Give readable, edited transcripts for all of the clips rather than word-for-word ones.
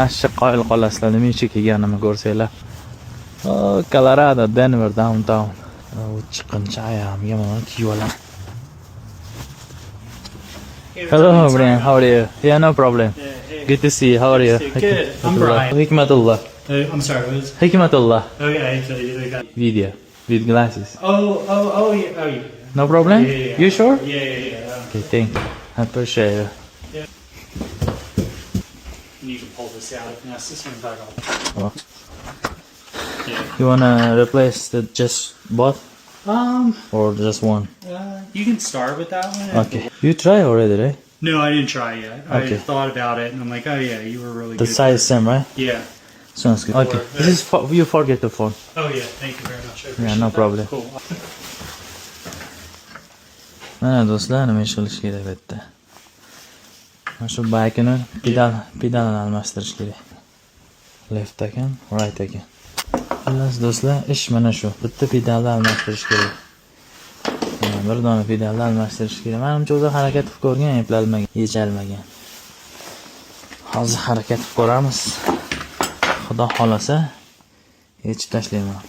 Ashqa qoyil qolasizlar, nima uchun kelganimni ko'rsanglar. Oh, Colorado, Denver, downtown. Oh, chiqinchi ayamga mana kiyib olaman. Hello, Brian. How are you? Yeah, no problem. Good to see you. How are you? Good. I'm Brian. Hikmatullah. I'm sorry. What is? Hikmatullah. Okay. So you got. Video with glasses. Oh yeah. No problem? Yeah. You sure? Yeah. Okay, thank you. I appreciate it. You can pull this out if necessary. Back off. Oh. Yeah. You wanna replace the just both or just one? You can start with that one. Okay. You try already, right? No, I didn't try yet. Okay. I thought about it, and I'm like, oh yeah, you were really The good. size same, right? Yeah. Sounds good. Okay. This is for, you forget the phone. Oh yeah. Thank you very much. I Yeah, appreciate no that. problem. Cool. Mana do'stlar, nima ish qilish kerak bu yerda? Mana shu baykini pedalini almashtirish kerak. Left ekan, right ekan. Xullas do'stlar, ish mana shu. Bitta pedalni almashtirish kerak. Bir dona pedalni almashtirish kerak. Menimcha o'zi harakat qilib ko'rgan, eplalmagan, yechalmagan. Hozir harakat qilib ko'ramiz. Xudo xolasa yechib tashlayman.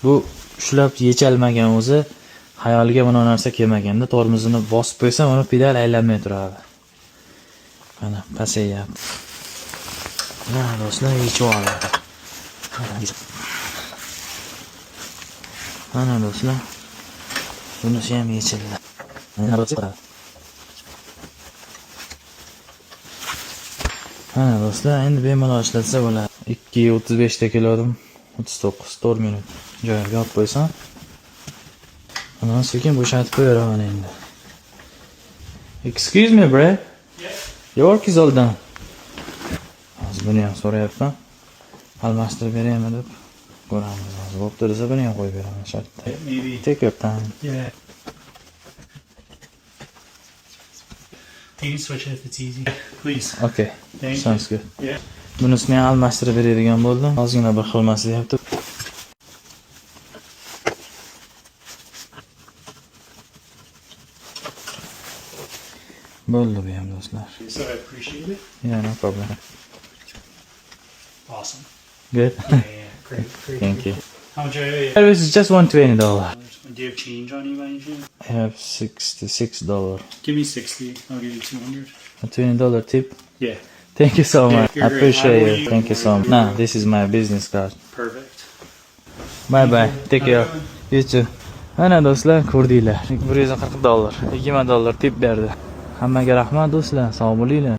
Bu ushlab yechalmagan o'zi hayoliga bu narsa kelmaganda tormozini bosib qo'ysam, uni pedal aylanmay turadi. Mana pasayyapti. Mana do'stlar, yechib oladi. Mana do'stlar, bunisi ham yechildi. Mana do'stlar, endi bemalol ishlatsa bo'ladi. 2:35 ta keldim. 39 minut. Joyiga olib qo'ysam, undan sekin bo'shatib qo'yaraman endi. Excuse me, bro. Yeah. Your work is all done. Hozir buni ham so'rayapman. Almashtirib beraymi deb. Ko'ramiz. Hozir bo'pti desa buni ham qo'yib beraman shartda. Maybe. Take your time. Yeah. You can switch it if it's easy. Please. Okay. Thank you. Sounds good. Yeah. Bunisini ham almashtirib beradigan bo'ldim. Ozgina bir xilmasi deyapti. Bo'ldi bu ham do'stlar. So I appreciate it. Yeah, no problem. Awesome. Good. Yeah. Great. Thank you. How much are you? It was just $120. Do you have change on you by any chance? I have $66. Give me 60. I'll give you 200. A $20 tip. Yeah. Thank you so much. you're I great. appreciate I will it. use Thank you so much. Nah, this is my business card. Perfect. Bye bye. Take care. You too. Mana do'stlar, ko'rdinglar. $140. $20 tip berdi. Hammaga rahmat do'stlar. Sog' bo'linglar.